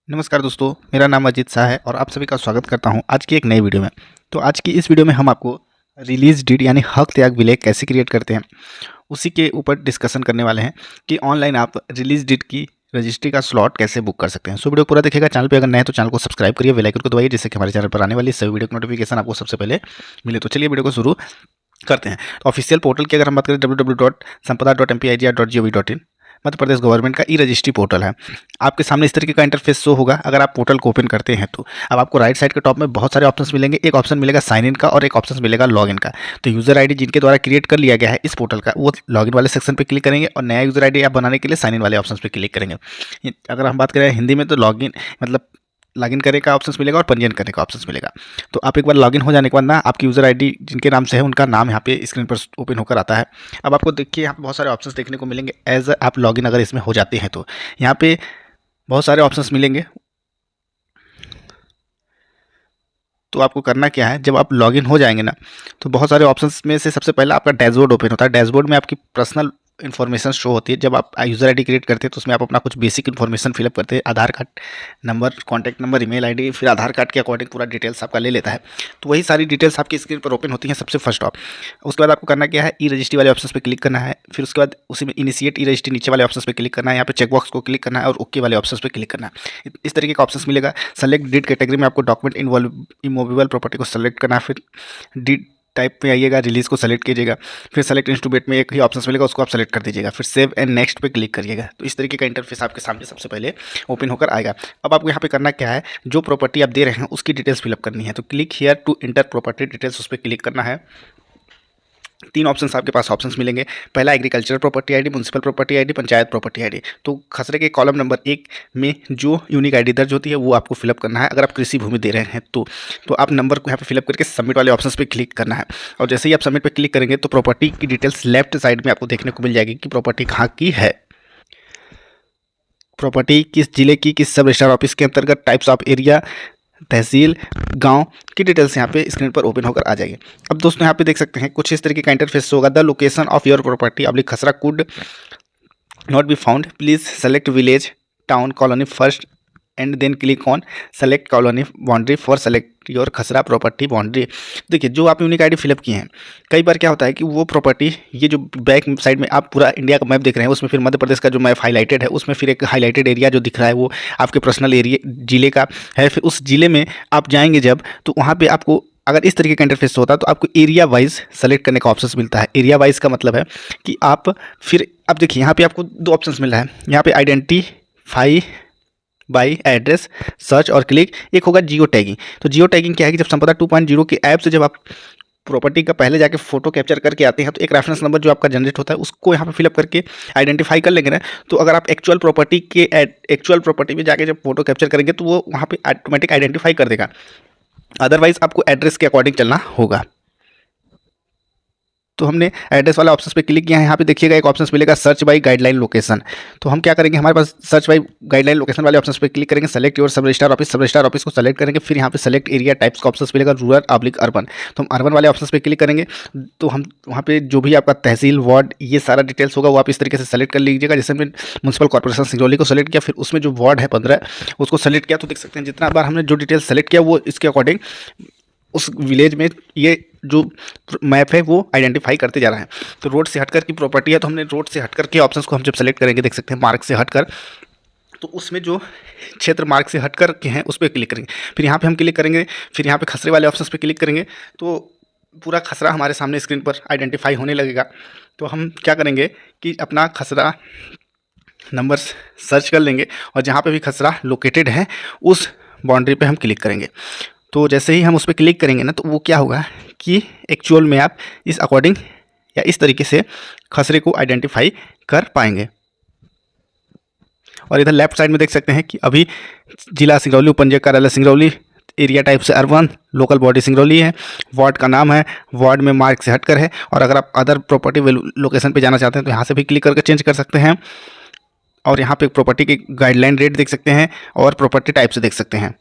नमस्कार दोस्तों, मेरा नाम अजीत शाह है और आप सभी का स्वागत करता हूं आज की एक नई वीडियो में। तो आज की इस वीडियो में हम आपको रिलीज़ डीड यानी हक त्याग विलेख कैसे क्रिएट करते हैं उसी के ऊपर डिस्कशन करने वाले हैं कि ऑनलाइन आप रिलीज़ डीड की रजिस्ट्री का स्लॉट कैसे बुक कर सकते हैं। सो वीडियो पूरा देखिएगा। चैनल पे अगर नए हैं तो चैनल को सब्सक्राइब करिए, बेल आइकन को दबाइए जिससे कि हमारे चैनल पर आने वाली सभी वीडियो की नोटिफिकेशन आपको सबसे पहले मिले। तो चलिए वीडियो को शुरू करते हैं। तो ऑफिशियल पोर्टल की अगर हम बात करें www.sampada.mpig.gov.in मध्य प्रदेश गवर्नमेंट का ई रजिस्ट्री पोर्टल है। आपके सामने इस तरीके का इंटरफेस शो होगा अगर आप पोर्टल को ओपन करते हैं तो। अब आपको राइट साइड के टॉप में बहुत सारे ऑप्शंस मिलेंगे। एक ऑप्शन मिलेगा साइन इन का और एक ऑप्शन मिलेगा लॉग इन का। तो यूज़र आईडी जिनके द्वारा क्रिएट कर लिया गया है इस पोर्टल का, वो लॉग इन वाले सेक्शन पे क्लिक करेंगे और नया यूज़र आईडी आप बनाने के लिए साइन इन वाले ऑप्शन पे क्लिक करेंगे। अगर हम बात करें हिंदी में तो लॉग इन मतलब लॉगिन करने का ऑप्शन मिलेगा और पंजीयन करने का ऑप्शन मिलेगा। तो आप एक बार लॉगिन हो जाने के बाद ना आपकी यूज़र आईडी जिनके नाम से है उनका नाम यहाँ पे स्क्रीन पर ओपन होकर आता है। अब आपको देखिए यहाँ पे बहुत सारे ऑप्शंस देखने को मिलेंगे एज आप लॉगिन अगर इसमें हो जाते हैं तो यहाँ पे बहुत सारे ऑप्शंस मिलेंगे। तो आपको करना क्या है, जब आप लॉगिन हो जाएंगे ना तो बहुत सारे ऑप्शंस में से सबसे पहला आपका डैशबोर्ड ओपन होता है। डैशबोर्ड में आपकी पर्सनल इन्फॉर्मेशन शो होती है। जब आप यूज़र आईडी क्रिएट करते हैं तो उसमें आप अपना कुछ बेसिक इन्फॉर्मेशन फिलअप करते हैं, Aadhaar card number, contact number, email ID, फिर आधार कार्ड के अकॉर्डिंग पूरा डिटेल्स आपका ले लेता है। तो वही सारी डिटेल्स आपकी स्क्रीन पर ओपन होती हैं सबसे फर्स्ट ऑफ। उसके बाद आपको करना क्या है, ई रजिस्ट्री वाले ऑप्शन पर क्लिक करना है। फिर उसके बाद उसी में इनिशिएट ई रजिस्ट्री नीचे वाले ऑप्शन पर क्लिक करना है। यहाँ पे चेकबॉक्स को क्लिक करना है और ओके वाले ऑप्शन पर क्लिक करना है। इस तरीके का ऑप्शन मिलेगा। सेलेक्ट डीड कैटेगरी में आपको डॉक्यूमेंट इमूवेबल प्रॉपर्टी को सेलेक्ट करना है। फिर डीड टाइप पे आइएगा, रिलीज़ को सेलेक्ट कीजिएगा। फिर सेलेक्ट इंस्टूबेट में एक ही ऑप्शन मिलेगा, उसको आप सेलेक्ट कर दीजिएगा। फिर सेव एंड नेक्स्ट पे क्लिक करिएगा। तो इस तरीके का इंटरफेस आपके सामने सबसे पहले ओपन होकर आएगा। अब आपको यहाँ पे करना क्या है, जो प्रॉपर्टी आप दे रहे हैं उसकी डिटेल्स फिलअप करनी है। तो click here to enter property details, उस पर क्लिक करना है। तीन ऑप्शंस आपके पास ऑप्शंस मिलेंगे। पहला agriculture property ID, municipal property ID, panchayat property ID. तो खसरे के कॉलम नंबर 1 में जो यूनिक आईडी दर्ज होती है वो आपको फिलअप करना है। अगर आप कृषि भूमि दे रहे हैं तो आप नंबर को यहाँ पे फिलअप करके सबमिट वाले ऑप्शंस पे क्लिक करना है। और जैसे ही आप सबमिट पे क्लिक करेंगे तो प्रॉपर्टी की डिटेल्स लेफ्ट साइड में आपको देखने को मिल जाएगी कि प्रॉपर्टी कहाँ की है, प्रॉपर्टी किस जिले की, किस सब रजिस्ट्रार ऑफिस के अंतर्गत, टाइप्स ऑफ एरिया, तहसील, गांव की डिटेल्स यहाँ पे स्क्रीन पर ओपन होकर आ जाएगी। अब दोस्तों यहाँ पे देख सकते हैं कुछ इस तरीके का इंटरफेस होगा। The location of your property oblique khasra could not be found, please select village, town, colony first and then click on select colony boundary for select your khasra property boundary. देखिए जो आप यूनिक आईडी फिलअप किए हैं, कई बार क्या होता है कि वो प्रॉपर्टी, ये जो बैक साइड में आप पूरा इंडिया का मैप देख रहे हैं उसमें फिर मध्य प्रदेश का जो मैप हाईलाइटेड है उसमें फिर एक हाईलाइटेड एरिया जो दिख रहा है वो आपके पर्सनल एरिया जिले का है। फिर उस जिले में आप जाएंगे जब तो वहाँ पर आपको अगर इस तरीके का इंटरफेस होता है तो आपको एरिया वाइज सेलेक्ट करने का ऑप्शन मिलता है। एरिया वाइज का मतलब है कि आप फिर अब देखिए यहाँ पे आपको दो ऑप्शंस मिल रहा है। यहाँ पे आइडेंटिफाई बाई एड्रेस, सर्च और क्लिक, एक होगा जियो टैगिंग। तो जियो टैगिंग क्या है कि जब संपदा 2.0 के ऐप से जब आप प्रॉपर्टी का पहले जाके फोटो कैप्चर करके आते हैं तो एक रेफरेंस नंबर जो आपका जनरेट होता है उसको यहाँ पे फिलअप करके आइडेंटिफाई कर लेंगे ना। तो अगर आप एक्चुअल प्रॉपर्टी में जाके जब फोटो कैप्चर करेंगे तो वो वहाँ पे ऑटोमेटिक आइडेंटिफाई कर देगा। अदरवाइज आपको एड्रेस के अकॉर्डिंग चलना होगा। तो हमने एड्रेस वाला ऑप्शन पे क्लिक किया है। यहाँ पे देखिएगा एक ऑप्शन मिलेगा सर्च बाई गाइडलाइन लोकेशन। तो हम क्या करेंगे, हमारे पास सर्च बाई गाइडलाइन लोकेशन वाले ऑप्शन पे क्लिक करेंगे। सेलेक्ट योर सब रजिस्ट्रार ऑफिस को सेलेक्ट करेंगे। फिर यहाँ पे सेलेक्ट एरिया टाइप्स का ऑप्शन मिलेगा रूरल ऑब्लिक अर्बन। तो हम अर्बन वाले ऑप्शन पे क्लिक करेंगे तो हम वहाँ पे जो भी आपका तहसील वार्ड ये सारा डिटेल्स होगा वो आप इस तरीके से सेलेक्ट कर लीजिएगा। जैसे हमने म्यूनसिपल कॉर्पोरेशन सिंगरौली को सेलेक्ट किया, फिर उसमें जो वार्ड है 15 उसको सेलेक्ट किया। तो देख सकते हैं जितना बार हमने जो डिटेल्स सेलेक्ट किया वो इसके अकॉर्डिंग उस विलेज में ये जो मैप है वो आइडेंटिफाई करते जा रहा है। तो रोड से हटकर की प्रॉपर्टी है तो हमने रोड से हटकर के ऑप्शंस को हम जब सेलेक्ट करेंगे, देख सकते हैं मार्ग से हटकर, तो उसमें जो क्षेत्र मार्ग से हटकर के हैं उस पर क्लिक करेंगे। फिर यहाँ पे हम क्लिक करेंगे, फिर यहाँ पे खसरे वाले ऑप्शंस पे क्लिक करेंगे तो पूरा खसरा हमारे सामने स्क्रीन पर आइडेंटिफाई होने लगेगा। तो हम क्या करेंगे कि अपना खसरा नंबर सर्च कर लेंगे और जहाँ पर भी खसरा लोकेटेड है उस बाउंड्री पर हम क्लिक करेंगे। तो जैसे ही हम उस पर क्लिक करेंगे ना तो वो क्या होगा कि एक्चुअल में आप इस अकॉर्डिंग या इस तरीके से खसरे को आइडेंटिफाई कर पाएंगे। और इधर लेफ्ट साइड में देख सकते हैं कि अभी जिला सिंगरौली, उपपंचायत कार्यालय सिंगरौली, एरिया टाइप से अर्बन, लोकल बॉडी सिंगरौली है, वार्ड का नाम है, वार्ड में मार्ग से हटकर है। और अगर आप अदर प्रॉपर्टी लोकेशन पे जाना चाहते हैं तो यहाँ से भी क्लिक करके चेंज कर सकते हैं। और यहाँ पे प्रॉपर्टी की गाइडलाइन रेट देख सकते हैं और प्रॉपर्टी टाइप से देख सकते हैं।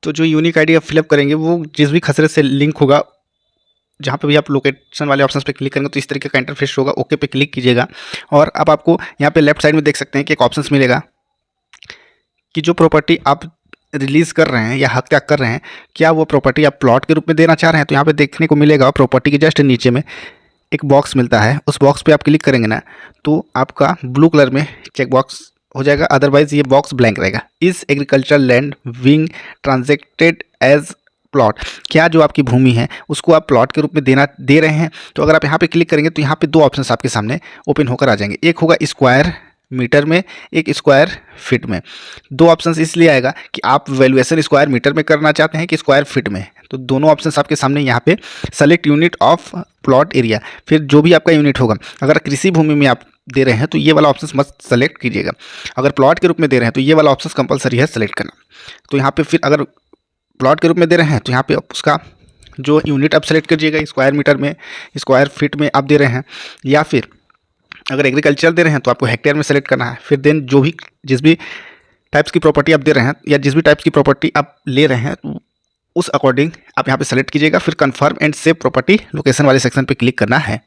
तो जो यूनिक आईडी आप फिलअप करेंगे वो जिस भी खसरे से लिंक होगा, जहाँ पे भी आप लोकेशन वाले ऑप्शंस पे क्लिक करेंगे तो इस तरीके का इंटरफेस होगा। ओके पे क्लिक कीजिएगा और अब आपको यहाँ पे लेफ्ट साइड में देख सकते हैं कि एक ऑप्शंस मिलेगा कि जो प्रॉपर्टी आप रिलीज़ कर रहे हैं या हक त्याग कर रहे हैं, क्या वो प्रॉपर्टी आप प्लॉट के रूप में देना चाह रहे हैं। तो यहाँ पे देखने को मिलेगा प्रॉपर्टी के जस्ट नीचे में एक बॉक्स मिलता है, उस बॉक्स पे आप क्लिक करेंगे ना तो आपका ब्लू कलर में चेक बॉक्स हो जाएगा, अदरवाइज ये बॉक्स ब्लैंक रहेगा। इस agriculture land being transacted as plot, क्या जो आपकी भूमि है उसको आप प्लॉट के रूप में दे रहे हैं। तो अगर आप यहाँ पे क्लिक करेंगे तो यहाँ पे दो ऑप्शंस आपके सामने ओपन होकर आ जाएंगे, एक होगा स्क्वायर मीटर में, एक स्क्वायर फीट में। दो ऑप्शंस इसलिए आएगा कि आप वैल्यूएशन स्क्वायर मीटर में करना चाहते हैं कि स्क्वायर फीट में। तो दोनों ऑप्शंस आपके सामने यहाँ पे select unit of plot area, फिर जो भी आपका यूनिट होगा। अगर कृषि भूमि में आप दे रहे हैं तो ये वाला ऑप्शन मस्त सेलेक्ट कीजिएगा, अगर प्लॉट के रूप में दे रहे हैं तो ये वाला ऑप्शन कंपलसरी है सेलेक्ट करना। तो यहाँ पे फिर अगर प्लॉट के रूप में दे रहे हैं तो यहाँ पे उसका जो यूनिट आप सेलेक्ट कीजिएगा, स्क्वायर मीटर में, स्क्वायर फीट में आप दे रहे हैं, या फिर अगर एग्रीकल्चर दे रहे हैं तो आपको हेक्टेयर में सेलेक्ट करना है। फिर देन जो भी जिस भी टाइप्स की प्रॉपर्टी आप दे रहे हैं या जिस भी टाइप्स की प्रॉपर्टी आप ले रहे हैं उस अकॉर्डिंग आप यहाँ पे सेलेक्ट कीजिएगा। फिर confirm and save property location वाले सेक्शन पे क्लिक करना है।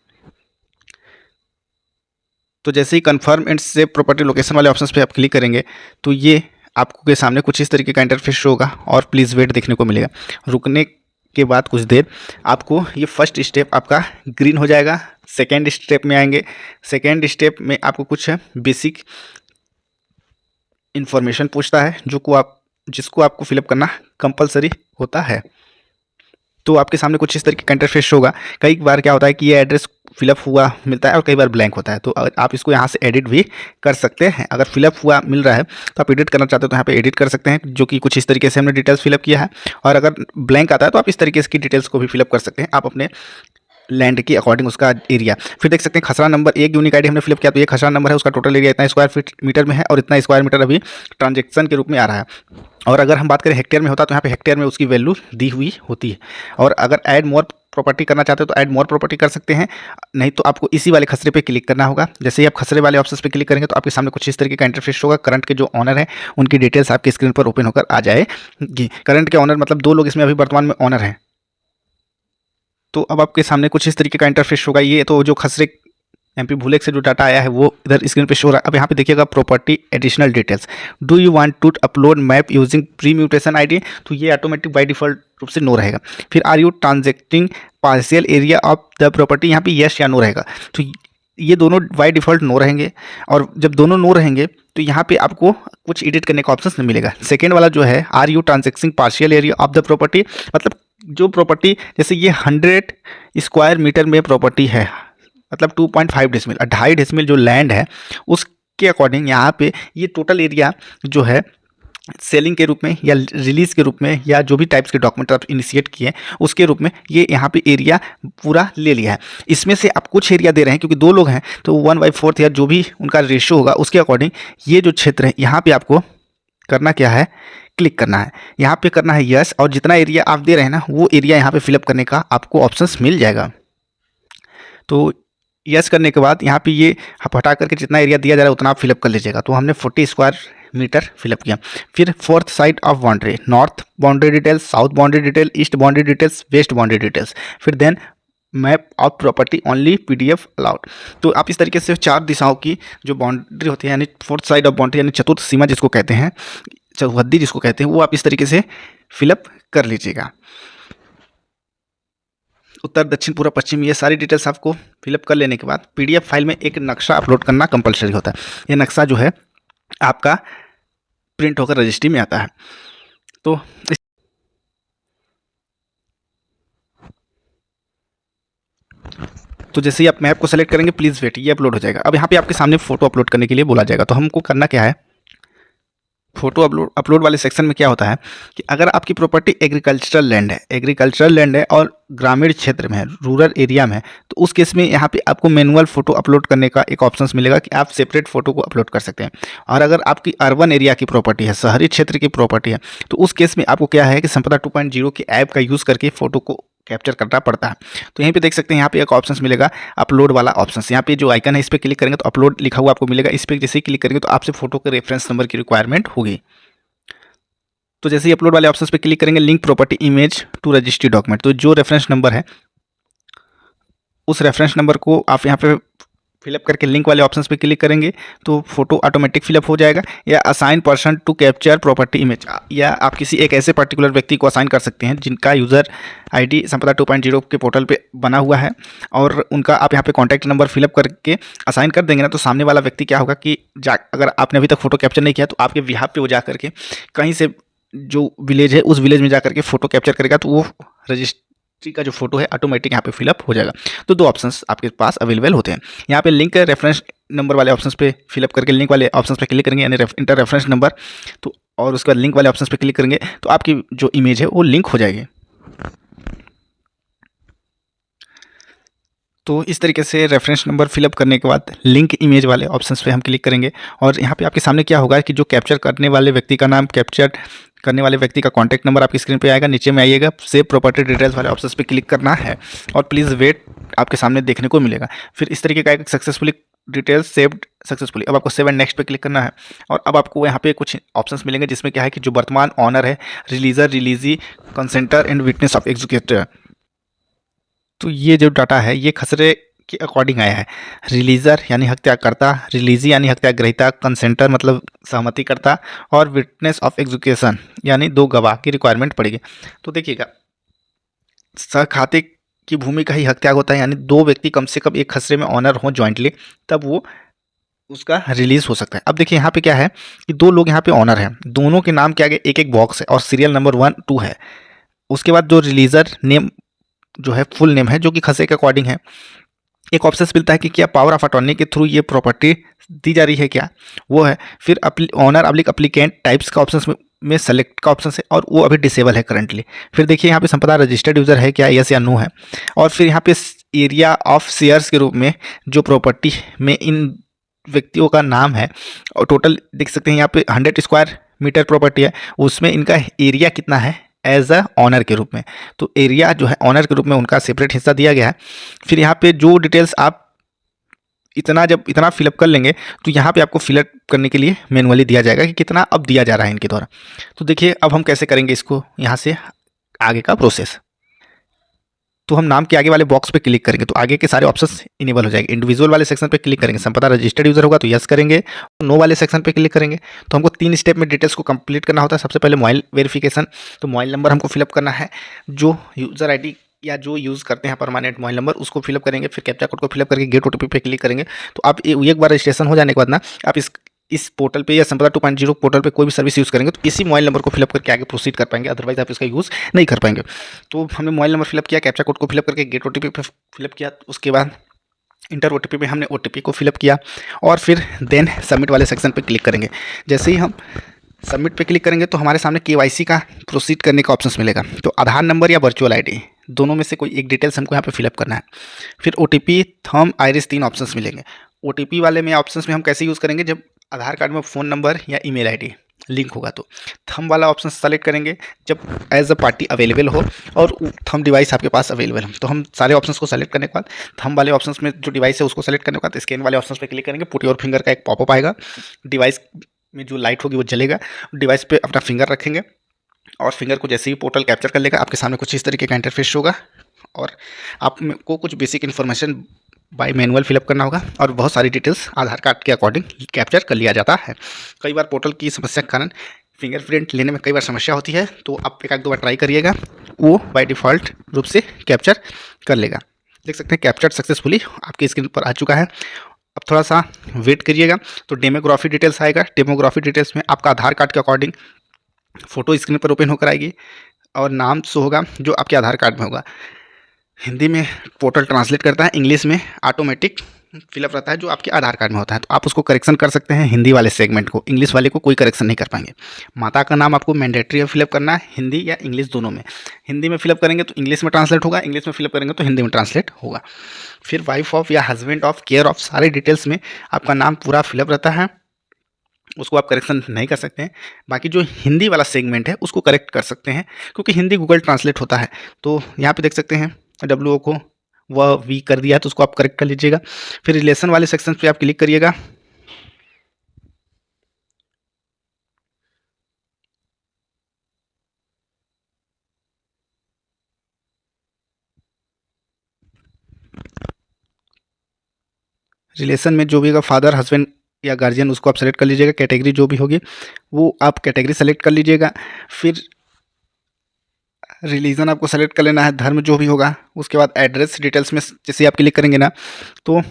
तो जैसे ही confirm and save property location वाले ऑप्शन पे आप क्लिक करेंगे तो ये आपको के सामने कुछ इस तरीके का इंटरफेस शो होगा और प्लीज़ वेट देखने को मिलेगा। रुकने के बाद कुछ देर आपको ये फर्स्ट स्टेप आपका ग्रीन हो जाएगा। सेकेंड स्टेप में आएंगे, सेकेंड स्टेप में आपको कुछ बेसिक इन्फॉर्मेशन पूछता है जिसको आपको फिलअप करना कंपलसरी होता है। तो आपके सामने कुछ इस तरीके का इंटरफेस होगा। कई बार क्या होता है कि ये एड्रेस फिलअप हुआ मिलता है और कई बार ब्लैंक होता है, तो आप इसको यहाँ से एडिट भी कर सकते हैं। अगर फिलअप हुआ मिल रहा है तो आप एडिट करना चाहते हो तो यहाँ पे एडिट कर सकते हैं, जो कि कुछ इस तरीके से हमने डिटेल्स फिलअप किया है। और अगर ब्लैंक आता है तो आप इस तरीके की डिटेल्स को भी फिलअप कर सकते हैं, आप अपने लैंड की अकॉर्डिंग उसका एरिया। फिर देख सकते हैं खसरा नंबर, एक यूनिक आईडी हमने फिलअप किया तो ये खसरा नंबर है, उसका टोटल एरिया इतना स्क्वायर फीट मीटर में है और इतना स्क्वायर मीटर अभी ट्रांजेक्शन के रूप में आ रहा है। और अगर हम बात करें हेक्टेयर में होता तो यहाँ पे हेक्टेयर में उसकी वैल्यू दी हुई होती है। और अगर ऐड मोर प्रॉपर्टी करना चाहते हो तो ऐड मोर प्रॉपर्टी कर सकते हैं, नहीं तो आपको इसी वाले खसरे पे क्लिक करना होगा। जैसे ही आप खसरे वाले ऑप्शन पे क्लिक करेंगे तो आपके सामने कुछ इस तरीके का इंटरफेस होगा। करंट के जो ऑनर है उनकी डिटेल्स आपकी स्क्रीन पर ओपन होकर आ जाएगी। करंट के ऑनर मतलब दो लोग इसमें अभी वर्तमान में ऑनर हैं। तो अब आपके सामने कुछ इस तरीके का इंटरफेस होगा। ये तो जो खसरे एमपी भूलेक से जो डाटा आया है वो इधर स्क्रीन पे शो हो रहा है। अब यहाँ पे देखिएगा property additional details, do you want to upload map using pre mutation ID, तो ये ऑटोमेटिक बाय डिफॉल्ट रूप से नो रहेगा। फिर are you transacting partial area of the property, यहाँ पे यस या नो रहेगा। तो ये दोनों बाय डिफॉल्ट नो रहेंगे, और जब दोनों नो रहेंगे तो यहाँ पे आपको कुछ एडिट करने का ऑप्शन नहीं मिलेगा। सेकेंड वाला जो है are you transacting partial area of the property, मतलब जो प्रॉपर्टी जैसे ये 100 स्क्वायर मीटर में प्रॉपर्टी है, मतलब 2.5 डेसिमल 2.5 डेसिमल जो लैंड है उसके अकॉर्डिंग यहाँ पे ये टोटल एरिया जो है सेलिंग के रूप में या रिलीज़ के रूप में या जो भी टाइप्स के डॉक्यूमेंट आप इनिशिएट किए उसके रूप में ये यहाँ पे एरिया पूरा ले लिया है। इसमें से आप कुछ एरिया दे रहे हैं क्योंकि दो लोग हैं तो 1/4 या जो भी उनका रेशियो होगा उसके अकॉर्डिंग ये जो क्षेत्र है यहाँ पे आपको करना क्या है, क्लिक करना है। यहाँ पे करना है यस, और जितना एरिया आप दे रहे हैं ना वो एरिया यहाँ पे फिलअप करने का आपको ऑप्शंस मिल जाएगा। तो यस करने के बाद यहाँ पे ये हटा करके जितना एरिया दिया जा रहा है उतना आप फिलअप कर लीजिएगा। तो हमने 40 स्क्वायर मीटर फिलअप किया। फिर fourth side of boundary, north boundary details, south boundary detail, east boundary details, west boundary details, फिर then map of property only PDF allowed. तो आप इस तरीके से चार दिशाओं की जो बाउंड्री होती है यानी फोर्थ साइड ऑफ बाउंड्री यानी चतुर्थ सीमा जिसको कहते हैं, चौहद्दी जिसको कहते हैं, वो आप इस तरीके से फिलअप कर लीजिएगा। उत्तर दक्षिण पूर्व पश्चिम ये सारी डिटेल्स आपको फिलअप कर लेने के बाद PDF फाइल में एक नक्शा अपलोड करना कंपलसरी होता है। ये नक्शा जो है आपका प्रिंट होकर रजिस्ट्री में आता है। तो जैसे ही आप मैप को सेलेक्ट करेंगे प्लीज़ वेट, ये अपलोड हो जाएगा। अब यहाँ पे आपके सामने फ़ोटो अपलोड करने के लिए बोला जाएगा। तो हमको करना क्या है, फोटो अपलोड वाले सेक्शन में क्या होता है कि अगर आपकी प्रॉपर्टी एग्रीकल्चरल लैंड है और ग्रामीण क्षेत्र में है, रूरल एरिया में है, तो उस केस में यहाँ पे आपको मैनुअल फ़ोटो अपलोड करने का एक ऑप्शन मिलेगा कि आप सेपरेट फ़ोटो को अपलोड कर सकते हैं। और अगर आपकी अर्बन एरिया की प्रॉपर्टी है, शहरी क्षेत्र की प्रॉपर्टी है, तो उस केस में आपको क्या है कि संपदा 2.0 की ऐप का यूज़ करके फ़ोटो को कैप्चर करना पड़ता है। तो यहीं पे देख सकते हैं यहाँ पे एक ऑप्शन मिलेगा अपलोड वाला ऑप्शन। यहाँ पे जो आइकन है इस पर क्लिक करेंगे तो अपलोड लिखा हुआ आपको मिलेगा। इस पर जैसे ही क्लिक करेंगे तो आपसे फोटो के रेफरेंस नंबर की रिक्वायरमेंट होगी। तो जैसे ही अपलोड वाले ऑप्शन पे क्लिक करेंगे link property image to registry document, तो जो रेफरेंस नंबर है उस रेफरेंस नंबर को आप यहाँ पे फिलअप करके लिंक वाले ऑप्शंस पे क्लिक करेंगे तो फोटो ऑटोमेटिक फिलअप हो जाएगा। या assign person to capture property image, या आप किसी एक ऐसे पर्टिकुलर व्यक्ति को असाइन कर सकते हैं जिनका यूज़र आईडी संपदा 2.0 के पोर्टल पे बना हुआ है, और उनका आप यहाँ पे कॉन्टैक्ट नंबर फिलअप करके असाइन कर देंगे ना, तो सामने वाला व्यक्ति क्या होगा कि अगर आपने अभी तक फोटो कैप्चर नहीं किया तो आपके बिहाफ पे वो जा करके कहीं से जो विलेज है उस विलेज में जा करके फोटो कैप्चर करेगा, तो वो रजिस्ट्री का जो फोटो है ऑटोमेटिक यहाँ पे फिलअप हो जाएगा। तो दो ऑप्शंस आपके पास अवेलेबल होते हैं। यहाँ पे लिंक रेफरेंस नंबर वाले ऑप्शंस पे फिलअप करके लिंक वाले ऑप्शंस पे क्लिक करेंगे, यानी इंटर रेफरेंस नंबर, तो और उसके बाद लिंक वाले ऑप्शंस पे क्लिक करेंगे तो आपकी जो इमेज है वो लिंक हो जाएगी। तो इस तरीके से रेफरेंस नंबर फिलअप करने के बाद लिंक इमेज वाले ऑप्शंस पे हम क्लिक करेंगे, और यहाँ पे आपके सामने क्या होगा कि जो कैप्चर करने वाले व्यक्ति का नाम, कैप्चर करने वाले व्यक्ति का कॉन्टैक्ट नंबर आपकी स्क्रीन पे आएगा। नीचे में आइएगा, सेव प्रॉपर्टी डिटेल्स वाले ऑप्शंस पे क्लिक करना है और प्लीज़ वेट आपके सामने देखने को मिलेगा। फिर इस तरीके का एक सक्सेसफुली डिटेल्स सेव्ड सक्सेसफुली, अब आपको सेव एंड नेक्स्ट पे क्लिक करना है, और अब आपको यहाँ पे कुछ ऑप्शंस मिलेंगे जिसमें क्या है कि जो वर्तमान ऑनर है, रिलीजर, रिलीजी, कंसेंटर एंड विटनेस ऑफ एग्जीक्यूटर, तो ये जो डाटा है ये खसरे के अकॉर्डिंग आया है। रिलीजर यानी हत्याकर्ता, रिलीजी यानी हत्याग्रहीता, कंसेंटर मतलब सहमतिकर्ता, और विटनेस ऑफ एग्जीक्यूशन यानी दो गवाह की रिक्वायरमेंट पड़ेगी। तो देखिएगा, सहखाते की भूमि का ही हत्या होता है, यानी दो व्यक्ति कम से कम एक खसरे में ऑनर हो जॉइंटली, तब वो उसका रिलीज हो सकता है। अब देखिए यहाँ पे क्या है कि दो लोग यहाँ पे ऑनर हैं, दोनों के नाम के आगे एक एक बॉक्स है और सीरियल नंबर 1, 2 है। उसके बाद जो रिलीजर नेम जो है फुल नेम है जो कि खसरे के अकॉर्डिंग है। एक ऑप्शन मिलता है कि क्या पावर ऑफ अटॉर्नी के थ्रू ये प्रॉपर्टी दी जा रही है, क्या वो है। फिर ऑनर अप्लिक अप्लीकेंट टाइप्स का ऑप्शन में सेलेक्ट का ऑप्शन है, और वो अभी डिसेबल है करंटली। फिर देखिए यहाँ पे संपदा रजिस्टर्ड यूजर है क्या, यस या नो है। और फिर यहाँ पे एरिया ऑफ शेयर्स के रूप में जो प्रॉपर्टी में इन व्यक्तियों का नाम है, और टोटल देख सकते हैं यहाँ पे 100 स्क्वायर मीटर प्रॉपर्टी है, उसमें इनका एरिया कितना है एज अ ऑनर के रूप में। तो एरिया जो है ऑनर के रूप में उनका सेपरेट हिस्सा दिया गया है। फिर यहाँ पे जो डिटेल्स आप जब इतना फिलअप कर लेंगे तो यहाँ पे आपको फिलअप करने के लिए मैनुअली दिया जाएगा कि कितना अब दिया जा रहा है इनके द्वारा। तो देखिए अब हम कैसे करेंगे इसको, यहाँ से आगे का प्रोसेस। तो हम नाम के आगे वाले बॉक्स पे क्लिक करेंगे तो आगे के सारे ऑप्शंस इनेबल हो जाएंगे। इंडिविजुअल वाले सेक्शन पे क्लिक करेंगे, संपदा रजिस्टर्ड यूजर होगा तो यस करेंगे, नो वाले सेक्शन पे क्लिक करेंगे। तो हमको 3 स्टेप में डिटेल्स को कंप्लीट करना होता है। सबसे पहले मोबाइल वेरिफिकेशन, तो मोबाइल नंबर हमको फिलअप करना है, जो यूज़र आईडी या जो यूज़ करते हैं परमानेंट मोबाइल नंबर उसको फिलअप करेंगे। फिर कैप्चा कोड को फिलअप करके गेट ओटीपी पे क्लिक करेंगे। तो आप एक बार रजिस्ट्रेशन हो जाने के बाद ना आप इस पोर्टल पे या संपदा 2.0 पोर्टल पे कोई भी सर्विस यूज़ करेंगे तो इसी मोबाइल नंबर को फिलअप करके आगे प्रोसीड कर पाएंगे, अदरवाइज आप इसका यूज़ नहीं कर पाएंगे। तो हमने मोबाइल नंबर फिलअप किया, कैप्चा कोड को फिलअप करके गेट ओटीपी पे फिलअप किया, उसके बाद इंटर ओटीपी में हमने ओटीपी को फिलअप किया, और फिर देन सबमिट वाले सेक्शन पे क्लिक करेंगे। जैसे ही हम सबमिट पे क्लिक करेंगे तो हमारे सामने केवाईसी का प्रोसीड करने का ऑप्शन मिलेगा। तो आधार नंबर या वर्चुअल आईडी दोनों में से कोई एक डिटेल्स हमको यहाँ पे फिलअप करना है। फिर ओटीपी, थंब, आइरिस 3 ऑप्शंस मिलेंगे। ओटीपी वाले में ऑप्शंस में हम कैसे यूज़ करेंगे, जब आधार कार्ड में फ़ोन नंबर या ईमेल आईडी लिंक होगा। तो थंब वाला ऑप्शन सेलेक्ट करेंगे जब एज अ पार्टी अवेलेबल हो और थंब डिवाइस आपके पास अवेलेबल हो। तो हम सारे ऑप्शंस को सेलेक्ट करने के बाद थंब वाले ऑप्शंस में जो डिवाइस है उसको सेलेक्ट करने के बाद स्कैन वाले ऑप्शंस पे क्लिक करेंगे। पुट योर फिंगर का एक पॉपअप आएगा, डिवाइस में जो लाइट होगी वो जलेगा, डिवाइस पे अपना फिंगर रखेंगे और फिंगर को जैसे ही पोर्टल कैप्चर कर लेगा आपके सामने कुछ इस तरीके का इंटरफेस होगा, और आपको कुछ basic information bye manual fill up करना होगा, और बहुत सारी डिटेल्स आधार कार्ड के अकॉर्डिंग कैप्चर कर लिया जाता है। कई बार पोर्टल की समस्या के कारण फिंगरप्रिंट लेने में कई बार समस्या होती है, तो आप एक दो बार ट्राई करिएगा, वो बाय डिफ़ॉल्ट रूप से कैप्चर कर लेगा। देख सकते हैं कैप्चर सक्सेसफुली आपकी स्क्रीन पर आ चुका है। अब थोड़ा सा वेट करिएगा तो डेमोग्राफी डिटेल्स आएगा। डेमोग्राफी डिटेल्स में आपका आधार कार्ड के अकॉर्डिंग फ़ोटो स्क्रीन पर ओपन होकर आएगी, और नाम शो होगा जो आपके आधार कार्ड में होगा। हिंदी में पोर्टल ट्रांसलेट करता है, इंग्लिश में ऑटोमेटिक फिलअप रहता है जो आपके आधार कार्ड में होता है। तो आप उसको करेक्शन कर सकते हैं हिंदी वाले सेगमेंट को, इंग्लिश वाले को कोई करेक्शन नहीं कर पाएंगे। माता का नाम आपको मैंडेटरी है फिलअप करना है, हिंदी या इंग्लिश दोनों में। हिंदी में फिलअप करेंगे तो इंग्लिश में ट्रांसलेट होगा, इंग्लिश में फिलअप करेंगे तो हिंदी में ट्रांसलेट होगा। फिर वाइफ ऑफ या हस्बैंड ऑफ, केयर ऑफ, सारे डिटेल्स में आपका नाम पूरा फिलअप रहता है, उसको आप करेक्शन नहीं कर सकते हैं। बाकी जो हिंदी वाला सेगमेंट है उसको करेक्ट कर सकते हैं, क्योंकि हिंदी गूगल ट्रांसलेट होता है। तो यहाँ पे देख सकते हैं डब्ल्यू को वह वी कर दिया है, तो उसको आप करेक्ट कर लीजिएगा। फिर रिलेशन वाले सेक्शन पे आप क्लिक करिएगा। रिलेशन में जो भी होगा फादर, हस्बैंड या गार्जियन, उसको आप सेलेक्ट कर लीजिएगा। कैटेगरी जो भी होगी वो आप कैटेगरी सेलेक्ट कर लीजिएगा। फिर रिलीजन आपको सेलेक्ट कर लेना है, धर्म जो भी होगा। उसके बाद एड्रेस डिटेल्स में जैसे आप क्लिक करेंगे ना, तो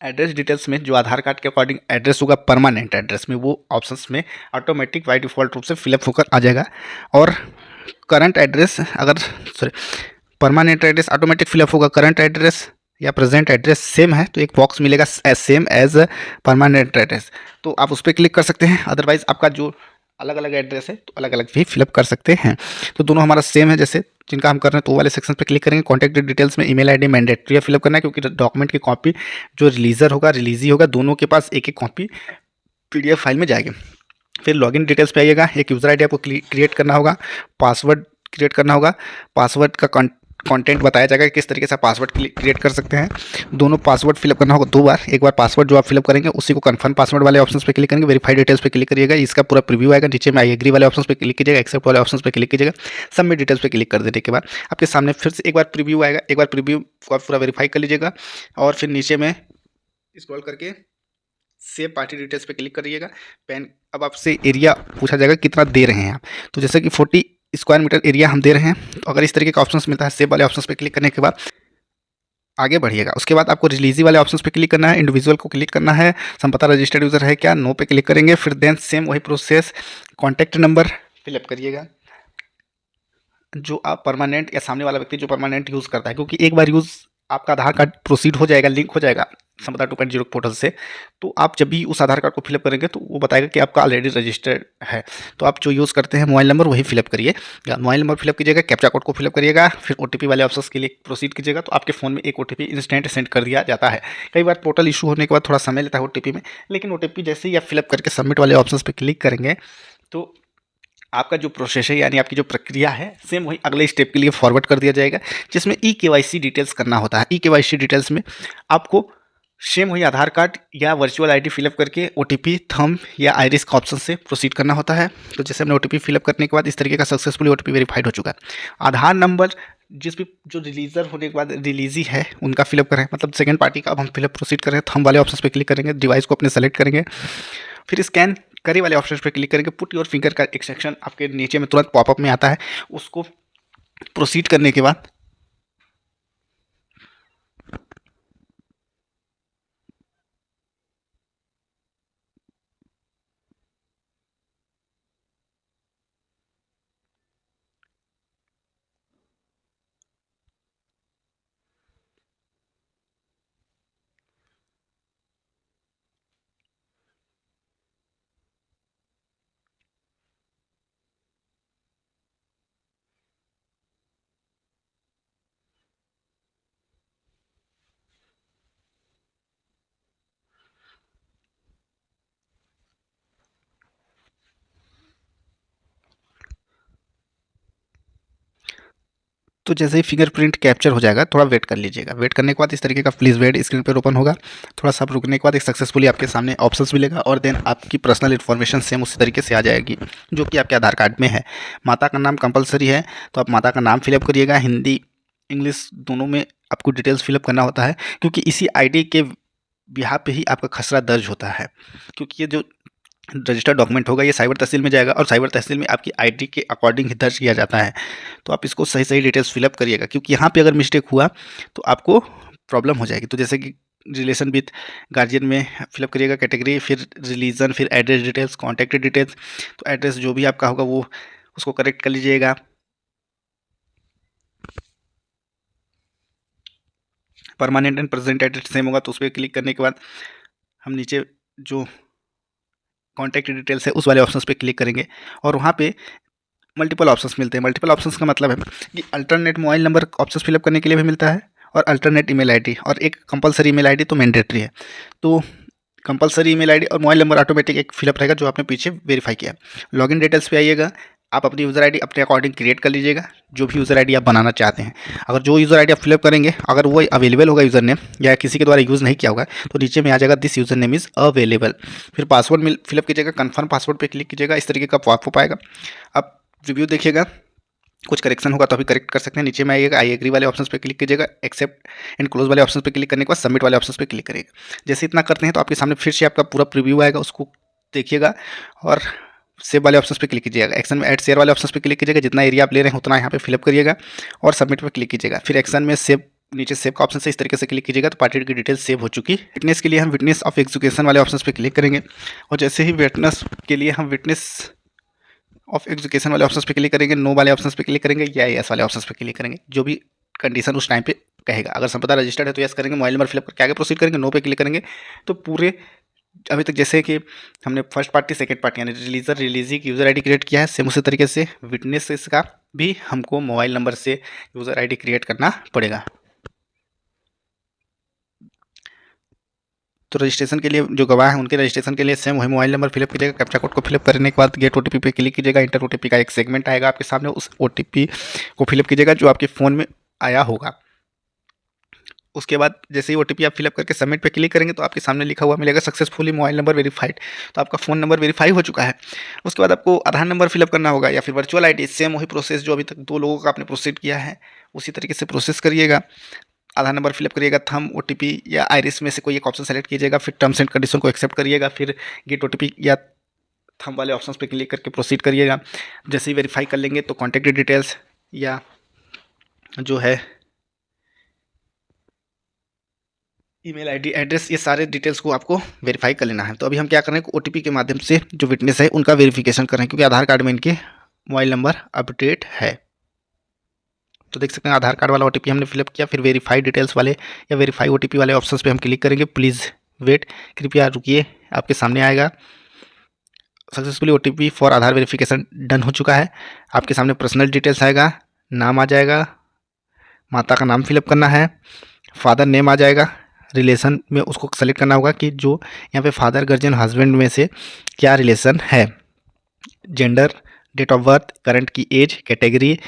एड्रेस डिटेल्स में जो आधार कार्ड के अकॉर्डिंग एड्रेस होगा परमानेंट एड्रेस में, वो ऑप्शंस में ऑटोमेटिक बाय डिफ़ॉल्ट रूप से फिलअप होकर आ जाएगा। और करंट एड्रेस अगर sorry permanent address automatic fill up होगा। करंट एड्रेस या प्रेजेंट एड्रेस सेम है तो एक बॉक्स मिलेगा as same as permanent address, तो आप उस पर क्लिक कर सकते हैं। अदरवाइज आपका जो अलग अलग एड्रेस है तो अलग अलग भी फिलअप कर सकते हैं। तो दोनों हमारा सेम है, जैसे जिनका हम कर रहे हैं तो वो वाले सेक्शन पे क्लिक करेंगे। कॉन्टैक्ट डिटेल्स में ईमेल आईडी मैंडेटरी है फिलअप करना है, क्योंकि डॉक्यूमेंट की कॉपी जो रिलीजर होगा रिलीजी होगा दोनों के पास एक एक कॉपी पीडीएफ फाइल में जाएगी। फिर लॉगिन डिटेल्स पे आइएगा। एक यूज़र आईडी आपको क्रिएट करना होगा, पासवर्ड क्रिएट करना होगा। पासवर्ड का कंटेंट बताया जाएगा कि किस तरीके से आप पासवर्ड क्रिएट कर सकते हैं। दोनों पासवर्ड फिलअप करना होगा 2 बार। एक बार पासवर्ड जो आप फिलअप करेंगे उसी को कंफर्म पासवर्ड वाले ऑप्शंस पे क्लिक करेंगे। वेरीफाई डिटेल्स पे क्लिक करिएगा, इसका पूरा प्रीव्यू आएगा। नीचे में आई एग्री वाले ऑप्शंस पे क्लिक कीजिएगा, एक्सेप्ट वाले ऑप्शंस पे क्लिक कीजिएगा। सबमिट डिटेल्स पे क्लिक कर देने के बाद आपके सामने फिर से एक बार प्रीव्यू आएगा। एक बार प्रीव्यू को आप पूरा वेरीफाई कर लीजिएगा और फिर नीचे में स्क्रॉल करके सेव पार्टी डिटेल्स पे क्लिक करिएगा। पेन अब आपसे एरिया पूछा जाएगा कितना दे रहे हैं आप, तो जैसे कि 40 स्क्वायर मीटर एरिया हम दे रहे हैं। तो अगर इस तरीके का ऑप्शंस मिलता है, सेव वाले ऑप्शंस पे क्लिक करने के बाद आगे बढ़िएगा। उसके बाद आपको रिलीजी वाले ऑप्शंस पे क्लिक करना है, इंडिविजुअल को क्लिक करना है, संपत्ता रजिस्टर्ड यूजर है क्या, नो पे क्लिक करेंगे। फिर देन सेम वही प्रोसेस, कॉन्टैक्ट नंबर फिलअप करिएगा जो आप परमानेंट या सामने वाला व्यक्ति जो परमानेंट यूज़ करता है, क्योंकि एक बार यूज़ आपका आधार कार्ड प्रोसीड हो जाएगा, लिंक हो जाएगा संपदा 2.0 पोर्टल से, तो आप जब भी उस आधार कार्ड को फिलअप करेंगे तो वो बताएगा कि आपका ऑलरेडी रजिस्टर्ड है। तो आप जो यूज़ करते हैं मोबाइल नंबर वही फिलअप करिए। मोबाइल नंबर फिलअप कीजिएगा, कैप्चा कोड को फिलअप करिएगा, फिर ओटीपी वाले ऑप्शंस के लिए प्रोसीड कीजिएगा। तो आपके फ़ोन में एक ओटीपी इंस्टेंट सेंड कर दिया जाता है। कई बार पोर्टल इशू होने के बाद थोड़ा समय लेता है ओटीपी में, लेकिन ओटीपी जैसे ही आप फिलअप करके सबमिट वाले ऑप्शंस पर क्लिक करेंगे तो आपका जो प्रोसेस है यानी आपकी जो प्रक्रिया है सेम वही अगले स्टेप के लिए फॉरवर्ड कर दिया जाएगा, जिसमें ई-केवाईसी डिटेल्स करना होता है। ई-केवाईसी डिटेल्स में आपको सेम वही आधार कार्ड या वर्चुअल आईडी फिलअप करके ओटीपी, थंब या आइरिस का ऑप्शन से प्रोसीड करना होता है। तो जैसे हमने ओटीपी फिलअप करने के बाद इस तरीके का सक्सेसफुली ओटीपी वेरीफाइड हो चुका है। आधार नंबर जिस भी जो रिलीजर होने के बाद रिलीजी है उनका फिलअप करें, मतलब सेकंड पार्टी का अब हम फिलअप प्रोसीड करें। थंब वाले ऑप्शन पे क्लिक करेंगे, डिवाइस को अपने सेलेक्ट करेंगे, फिर स्कैन करे वाले ऑप्शन पे क्लिक करेंगे। पुट योर फिंगर का एक सेक्शन आपके नीचे में तुरंत पॉपअप में आता है, उसको प्रोसीड करने के बाद तो जैसे ही फिंगरप्रिंट कैप्चर हो जाएगा थोड़ा वेट कर लीजिएगा। वेट करने के बाद इस तरीके का प्लीज़ वेट स्क्रीन पर ओपन होगा। थोड़ा सा रुकने के बाद एक सक्सेसफुली आपके सामने ऑप्शंस मिलेगा और देन आपकी पर्सनल इन्फॉर्मेशन सेम उसी तरीके से आ जाएगी जो कि आपके आधार कार्ड में है। माता का नाम कंपलसरी है तो आप माता का नाम फिलअप करिएगा। हिंदी इंग्लिश दोनों में आपको डिटेल्स फिलअप करना होता है, क्योंकि इसी आईडी के बिहाफ पे ही आपका खसरा दर्ज होता है। क्योंकि ये जो रजिस्टर्ड डॉक्यूमेंट होगा ये साइबर तहसील में जाएगा और साइबर तहसील में आपकी आईडी के अकॉर्डिंग ही दर्ज किया जाता है। तो आप इसको सही सही डिटेल्स फिलअप करिएगा, क्योंकि यहाँ पे अगर मिस्टेक हुआ तो आपको प्रॉब्लम हो जाएगी। तो जैसे कि रिलेशन विथ गार्जियन में फिलअप करिएगा कैटेगरी, फिर रिलीजन, फिर एड्रेस डिटेल्स, कॉन्टैक्ट डिटेल्स। तो एड्रेस जो भी आपका होगा वो उसको करेक्ट कर लीजिएगा। Permanent and present address same होगा तो उस पर क्लिक करने के बाद हम नीचे जो कॉन्टैक्ट डिटेल्स है उस वाले ऑप्शंस पे क्लिक करेंगे और वहाँ पे मल्टीपल ऑप्शंस मिलते हैं। मल्टीपल ऑप्शंस का मतलब है कि alternate mobile number options fill up करने के लिए भी मिलता है और अल्टरनेट ईमेल आईडी, और एक कंपलसरी ईमेल आईडी तो मैंडेटरी है। तो कंपलसरी ईमेल आईडी और मोबाइल नंबर ऑटोमेटिक एक फिलअप रहेगा जो आपने पीछे वेरीफाई किया। लॉगिन डिटेल्स पे आइएगा, आप अपनी यूज़र आईडी अपने अकॉर्डिंग क्रिएट कर लीजिएगा, जो भी यूज़र आईडी आप बनाना चाहते हैं। अगर जो यूज़र आईडी आप फिलअप करेंगे अगर वो अवेलेबल होगा यूज़र नेम या किसी के द्वारा यूज़ नहीं किया होगा तो नीचे में आ जाएगा this user name is available. फिर पासवर्ड फिलअप कीजिएगा, कन्फर्म पासवर्ड पे क्लिक कीजिएगा, इस तरीके का पॉपअप आएगा। आप रिव्यू देखिएगा, कुछ करेक्शन होगा तो अभी करेक्ट कर सकते हैं। नीचे में आइएगा, आई एग्री वाले ऑप्शन पे क्लिक कीजिएगा, एक्सेप्ट एंड क्लोज वाले ऑप्शन पे क्लिक करने के बाद सबमिट वाले ऑप्शन पे क्लिक करिएगा। जैसे इतना करते हैं तो आपके सामने फिर से आपका पूरा प्रीव्यू आएगा, उसको देखिएगा और सेव वाले ऑप्शन पे क्लिक कीजिएगा। एक्शन में ऐड शेयर वाले ऑप्शन पे क्लिक कीजिएगा, जितना एरिया आप ले रहे हैं उतना यहाँ पे फिलअप करिएगा और सबमिट पे क्लिक कीजिएगा। फिर एक्शन में सेव, नीचे सेव का ऑप्शन से इस तरीके से क्लिक कीजिएगा तो पार्टी की डिटेल सेव हो चुकी। विटनेस के लिए हम विटनेस ऑफ एजुकेशन वाले ऑप्शन पे क्लिक करेंगे और जैसे ही विटनेस के लिए हम विटनेस ऑफ एजुकेशन वाले ऑप्शन पे क्लिक करेंगे, नो वाले ऑप्शन पे क्लिक करेंगे या यस वाले ऑप्शन पे क्लिक करेंगे, जो भी कंडीशन उस टाइम पे कहेगा। अगर संपदा रजिस्टर्ड है तो यस करेंगे, मोबाइल नंबर फिलअप करके आगे प्रोसीड करेंगे, नो पे क्लिक करेंगे। तो पूरे अभी तक जैसे कि हमने फर्स्ट पार्टी सेकेंड पार्टी यानी रिलीजर रिलीजी की यूज़र आईडी क्रिएट किया है, सेम उसी तरीके से विटनेसेस का भी हमको मोबाइल नंबर से यूज़र आईडी क्रिएट करना पड़ेगा। तो रजिस्ट्रेशन के लिए जो गवाह है उनके रजिस्ट्रेशन के लिए सेम वही मोबाइल नंबर फिलअप कीजिएगा। कैप्चा कोड को फिलअप करने के बाद गेट ओटीपी पे क्लिक कीजिएगा। इंटर ओटीपी का एक सेगमेंट आएगा आपके सामने, उस ओटीपी को फिलअप कीजिएगा जो आपके फ़ोन में आया होगा। उसके बाद जैसे ही ओटीपी आप फिलअप करके सबमिट पे क्लिक करेंगे तो आपके सामने लिखा हुआ मिलेगा सक्सेसफुली मोबाइल नंबर वेरीफाइड। तो आपका फ़ोन नंबर वेरीफाई हो चुका है। उसके बाद आपको आधार नंबर फिलअप करना होगा या फिर वर्चुअल आईडी, सेम वही प्रोसेस जो अभी तक 2 लोगों का आपने प्रोसीड किया है उसी तरीके से प्रोसेस करिएगा। आधार नंबर फिलअप करिएगा, थंब, ओटीपी या आइरिस में से कोई एक ऑप्शन सेलेक्ट कीजिएगा, फिर टर्म्स एंड कंडीशन को एक्सेप्ट करिएगा, फिर गेट ओटीपी या थंब वाले ऑप्शन पे क्लिक करके प्रोसीड करिएगा। जैसे ही वेरीफाई कर लेंगे तो कॉन्टैक्ट डिटेल्स या जो है ईमेल आईडी, एड्रेस, ये सारे डिटेल्स को आपको वेरीफाई कर लेना है। तो अभी हम क्या कर रहे हैं, ओटीपी के माध्यम से जो विटनेस है उनका वेरिफिकेशन कर रहे हैं, क्योंकि आधार कार्ड में इनके मोबाइल नंबर अपडेट है। तो देख सकते हैं आधार कार्ड वाला ओटीपी हमने फिलअप किया, फिर वेरीफाई डिटेल्स वाले या वेरीफाई ओटीपी वाले ऑप्शंस पे हम क्लिक करेंगे। प्लीज़ वेट, कृपया रुकिए, आपके सामने आएगा successfully OTP for Aadhaar verification done हो चुका है। आपके सामने पर्सनल डिटेल्स आएगा, नाम आ जाएगा, माता का नाम फिलअप करना है, फादर नेम आ जाएगा, रिलेशन में उसको सेलेक्ट करना होगा कि जो यहाँ पे फादर, गार्जियन, हस्बैंड में से क्या रिलेशन है, gender, date of birth, current की एज, कैटेगरी,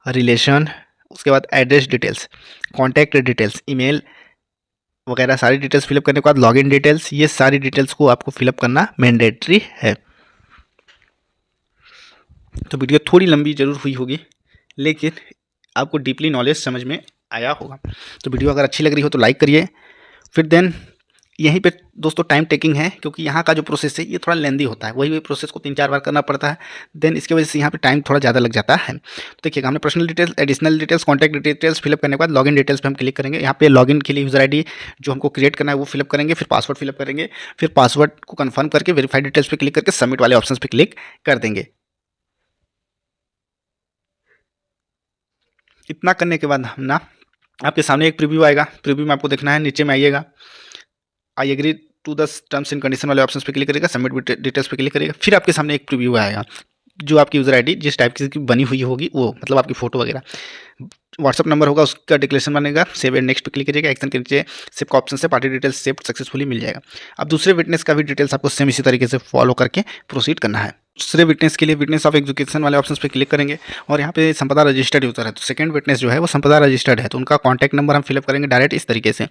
रिलेशन, उसके बाद address details, contact details, email वगैरह सारी डिटेल्स फिलअप करने के बाद लॉगिन डिटेल्स, ये सारी डिटेल्स को आपको फिलअप करना मैंडेटरी है। तो वीडियो थोड़ी लंबी जरूर हुई होगी लेकिन आपको डीपली नॉलेज समझ में आया होगा। तो वीडियो अगर अच्छी लग रही हो तो लाइक करिए। फिर देन यहीं पे दोस्तों टाइम टेकिंग है, क्योंकि यहाँ का जो प्रोसेस है ये थोड़ा लेंदी होता है, वही प्रोसेस को 3-4 बार करना पड़ता है। देन इसकी वजह से यहाँ पे टाइम थोड़ा ज़्यादा लग जाता है। तो देखिएगा हमने personal details, additional details, contact details fill up करने के बाद लॉगिन डिटेल्स पे हम क्लिक करेंगे। यहाँ पे लॉगिन के लिए यूज़र आईडी जो हमको क्रिएट करना है वो फिलअप करेंगे, फिर पासवर्ड फिलअप करेंगे, फिर पासवर्ड को कन्फर्म करके वेरीफाइड डिटेल्स पे क्लिक करके सबमिट वाले ऑप्शन पे क्लिक कर देंगे। इतना करने के बाद हम ना आपके सामने एक प्रीव्यू आएगा। प्रीव्यू में आपको देखना है, नीचे में आइएगा, I agree to the terms and condition वाले ऑप्शन पे क्लिक करेगा, सबमिट डिटेल्स पे क्लिक करेगा। फिर आपके सामने एक प्रीव्यू आएगा जो आपकी यूज़र आईडी जिस टाइप की बनी हुई होगी वो, मतलब आपकी फ़ोटो वगैरह, व्हाट्सअप नंबर होगा उसका डिक्लेरेशन बनेगा। सेव एंड नेक्स्ट पे क्लिक कीजिएगा। एक्शन के नीचे सेव का ऑप्शन से पार्टी डिटेल्स सेव सक्सेसफुली मिल जाएगा। अब दूसरे विटनेस का भी डिटेल्स आपको सेम इसी तरीके से फॉलो करके प्रोसीड करना है। दूसरे विटनेस के लिए विटनेस ऑफ एजुकेशन वाले ऑप्शन पे क्लिक करेंगे और यहाँ पे संपदा रजिस्टर्ड यूज़र है तो सेकंड विटनेस जो है वो संपदा रजिस्टर्ड है, तो उनका कॉन्टैक्ट नंबर हम फिलअप करेंगे डायरेक्ट इस तरीके से।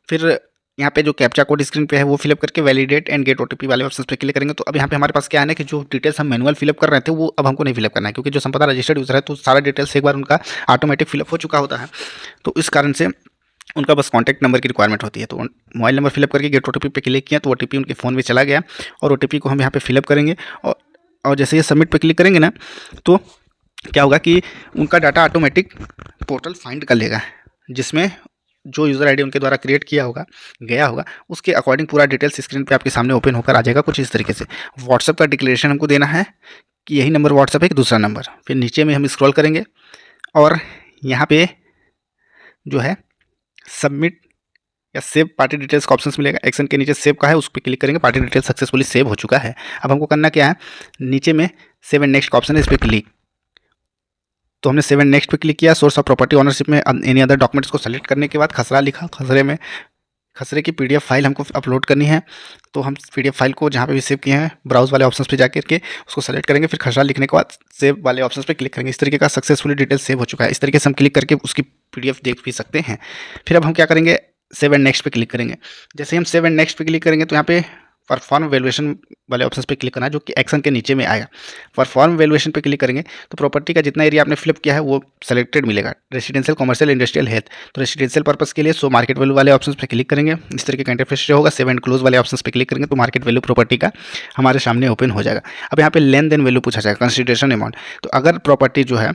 फिर यहाँ पे जो कैप्चा कोड स्क्रीन पे है वो फिलअप करके वैलिडेट एंड गेट ओटीपी वाले ऑप्शन पे क्लिक करेंगे। तो अब यहाँ पे हमारे पास क्या है ना कि जो डिटेल्स हम मैनुअल फिलअप कर रहे थे वो अब हमको नहीं फिलअप करना है, क्योंकि जो संपदा रजिस्टर्ड यूज़र है तो सारा डिटेल्स एक बार उनका ऑटोमेटिक फिलअप हो चुका होता है। तो इस कारण से उनका बस कॉन्टैक्ट नंबर की रिक्वायरमेंट होती है। तो मोबाइल नंबर फिलअप करके गेट ओटीपी पे क्लिक किया तो ओटीपी उनके फ़ोन में चला गया और ओटीपी को हम यहाँ पे फिलअप करेंगे और जैसे ये सबमिट पे क्लिक करेंगे ना तो क्या होगा कि उनका डाटा ऑटोमेटिक पोर्टल फाइंड कर लेगा, जिसमें जो यूज़र आईडी उनके द्वारा क्रिएट किया होगा गया होगा उसके अकॉर्डिंग पूरा डिटेल्स स्क्रीन पे आपके सामने ओपन होकर आ जाएगा कुछ इस तरीके से। व्हाट्सअप का डिक्लेरेशन हमको देना है कि यही नंबर व्हाट्सअप है कि दूसरा नंबर। फिर नीचे में हम स्क्रॉल करेंगे और यहाँ पे जो है सबमिट या सेव पार्टी डिटेल्स का ऑप्शन मिलेगा। एक्शन के नीचे सेव का है, उस पर क्लिक करेंगे, पार्टी डिटेल्स सक्सेसफुली सेव हो चुका है। अब हमको करना क्या है, नीचे में सेव एंड नेक्स्ट का ऑप्शन है, इस पर क्लिक। तो हमने सेव एंड नेक्स्ट पे क्लिक किया। सोर्स ऑफ प्रॉपर्टी ओनरशिप में एनी अदर डॉक्यूमेंट्स को सेलेक्ट करने के बाद खसरा लिखा, खसरे की पीडीएफ फाइल हमको अपलोड करनी है। तो हम पीडीएफ फाइल को जहाँ पे भी सेव किए हैं ब्राउज वाले ऑप्शन पे जाकर के उसको सेलेक्ट करेंगे, फिर खसरा लिखने के बाद सेव वाले ऑप्शन पे क्लिक करेंगे। इस तरीके का सक्सेसफुली डिटेल सेव हो चुका है। इस तरीके से हम क्लिक करके उसकी पीडीएफ देख भी सकते हैं। फिर अब हम क्या करेंगे, सेव एंड नेक्स्ट पे क्लिक करेंगे। जैसे हम सेव एंड नेक्स्ट पे क्लिक करेंगे तो यहाँ पे परफॉर्म वैल्यूएशन वाले ऑप्शन पे क्लिक करना है, जो कि एक्शन के नीचे में आएगा। परफॉर्म वैल्यूएशन पे क्लिक करेंगे तो प्रॉपर्टी का जितना एरिया आपने फिलअप किया है वो सेलेक्टेड मिलेगा, रेसिडेंशियल, कमर्शियल, इंडस्ट्रियल, हेल्थ। तो रेसिडेंशियल पर्पस के लिए सो मार्केट वैल्यू वाले ऑप्शन पे क्लिक करेंगे, इस तरीके का इंटरफेस होगा। सेव एंड क्लोज वाले ऑप्शन पे क्लिक करेंगे तो मार्केट वैल्यू प्रॉपर्टी का हमारे सामने ओपन हो जाएगा। अब यहाँ पे लेन देन वैल्यू पूछा जाएगा, कंसिडरेशन अमाउंट। तो अगर प्रॉपर्टी जो है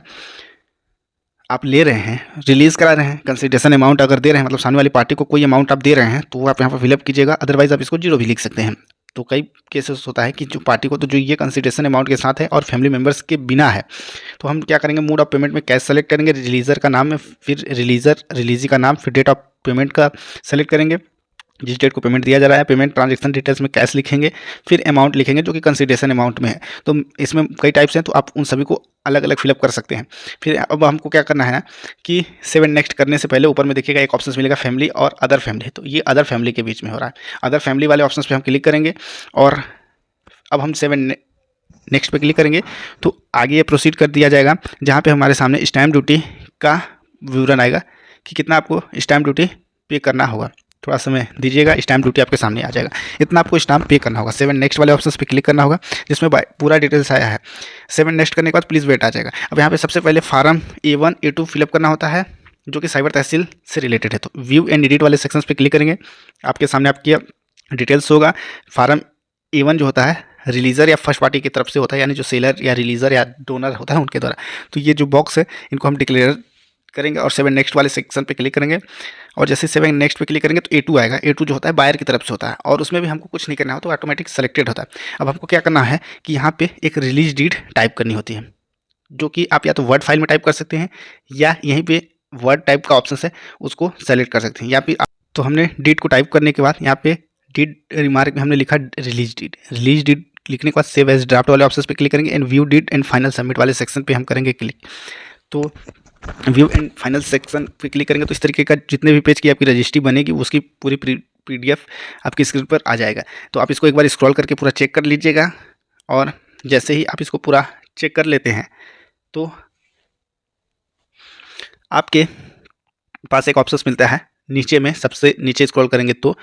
आप ले रहे हैं, रिलीज करा रहे हैं, कंसिडरेशन अमाउंट अगर दे रहे हैं, मतलब सामने वाली पार्टी को कोई अमाउंट आप दे रहे हैं, तो वो आप यहाँ पर फिलअप कीजिएगा, अदरवाइज आप इसको जीरो भी लिख सकते हैं। तो कई केसेस होता है कि जो पार्टी को तो जो ये कंसिडरेशन अमाउंट के साथ है और फैमिली मेंबर्स के बिना है, तो हम क्या करेंगे, मोड ऑफ पेमेंट में कैश सेलेक्ट करेंगे, रिलीजर का नाम है, फिर रिलीजी का नाम, फिर डेट ऑफ पेमेंट का सेलेक्ट करेंगे, जिस डेट को पेमेंट दिया जा रहा है, पेमेंट ट्रांजैक्शन डिटेल्स में कैश लिखेंगे, फिर अमाउंट लिखेंगे जो कि कंसिडरेशन अमाउंट में है। तो इसमें कई टाइप्स हैं, तो आप उन सभी को अलग अलग फिलअप कर सकते हैं। फिर अब हमको क्या करना है ना कि सेव एंड नेक्स्ट करने से पहले ऊपर में देखिएगा एक ऑप्शन मिलेगा फैमिली और अदर फैमिली, तो ये अदर फैमिली के बीच में हो रहा है। अदर फैमिली वाले ऑप्शन पे हम क्लिक करेंगे और अब हम सेव एंड नेक्स्ट पे क्लिक करेंगे तो आगे ये प्रोसीड कर दिया जाएगा, जहाँ पे हमारे सामने स्टैम्प ड्यूटी का विवरण आएगा कि कितना आपको स्टैम्प ड्यूटी पे करना होगा। थोड़ा समय दीजिएगा, स्टैम्प ड्यूटी आपके सामने आ जाएगा, इतना आपको स्टैम्प पे करना होगा। सेवन नेक्स्ट वाले ऑप्शन पे क्लिक करना होगा जिसमें पूरा डिटेल्स आया है। सेवन नेक्स्ट करने के बाद प्लीज़ वेट आ जाएगा। अब यहाँ पे सबसे पहले फार्म A1 A2 फिलअप करना होता है जो कि साइबर तहसील से रिलेटेड है। तो व्यू एंड एडिट वाले सेक्शंस पे क्लिक करेंगे, आपके सामने आपकी डिटेल्स होगा। फार्म A1 जो होता है रिलीजर या फर्स्ट पार्टी की तरफ से होता है, यानी जो सेलर या रिलीजर या डोनर होता है उनके द्वारा। तो ये जो बॉक्स है इनको हम डिक्लेयर करेंगे और सेवन नेक्स्ट वाले सेक्शन पे क्लिक करेंगे और जैसे सेवन नेक्स्ट पे क्लिक करेंगे तो A2 आएगा। A2 जो होता है बायर की तरफ से होता है और उसमें भी हमको कुछ नहीं करना हो तो ऑटोमेटिक सेलेक्टेड होता है। अब हमको क्या करना है कि यहाँ पे एक रिलीज डीड टाइप करनी होती है, जो कि आप या तो वर्ड फाइल में टाइप कर सकते हैं या यहीं पे वर्ड टाइप का ऑप्शन है उसको सेलेक्ट कर सकते हैं। या फिर तो हमने डीड को टाइप करने के बाद यहाँ पे डीड रिमार्क में हमने लिखा रिलीज डीड। रिलीज डीड लिखने के बाद सेव एज ड्राफ्ट वाले ऑप्शन पे क्लिक करेंगे and view deed and final submit वाले सेक्शन पे हम करेंगे क्लिक। तो व्यू एंड फाइनल सेक्शन पे क्लिक करेंगे तो इस तरीके का जितने भी पेज की आपकी रजिस्ट्री बनेगी उसकी पूरी PDF आपकी स्क्रीन पर आ जाएगा। तो आप इसको एक बार स्क्रॉल करके पूरा चेक कर लीजिएगा और जैसे ही आप इसको पूरा चेक कर लेते हैं तो आपके पास एक ऑप्शन मिलता है नीचे में, सबसे नीचे स्क्रॉल करेंगे तो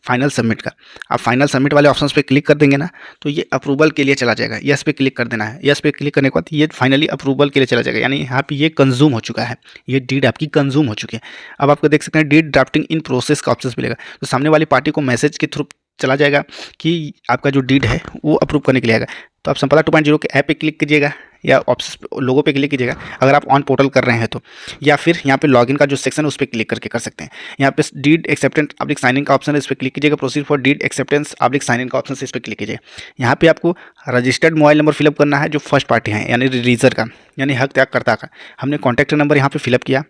फाइनल सबमिट का। आप फाइनल सबमिट वाले ऑप्शंस पे क्लिक कर देंगे ना तो ये अप्रूवल के लिए चला जाएगा। यस पे क्लिक कर देना है। यस पे क्लिक करने के बाद ये फाइनली अप्रूवल के लिए चला जाएगा, यानी यहाँ पे ये कंज्यूम हो चुका है, ये डीड आपकी कंज्यूम हो चुकी है। अब आपको देख सकते हैं डीड ड्राफ्टिंग इन प्रोसेस का ऑप्शन मिलेगा, तो सामने वाली पार्टी को मैसेज के थ्रू चला जाएगा कि आपका जो डीड है वो अप्रूव करने के लिए आएगा। तो आप संपदा 2.0 के ऐप पे क्लिक कीजिएगा या ऑप्शन लोगो पे क्लिक कीजिएगा अगर आप ऑन पोर्टल कर रहे हैं तो, या फिर यहाँ पे लॉगिन का जो सेक्शन है उस पर क्लिक करके कर सकते हैं। यहाँ पे deed acceptance oblique sign in का ऑप्शन है, इस पर क्लिक कीजिएगा। Proceed for deed acceptance oblique sign in का ऑप्शन है, इस पर क्लिक कीजिए। यहाँ पे आपको रजिस्टर्ड मोबाइल नंबर फिलअप करना है जो फर्स्ट पार्टी है यानी रिलीजर का, यानी हक त्यागकर्ता का। हमने कॉन्टैक्ट नंबर यहाँ पे फिलअप किया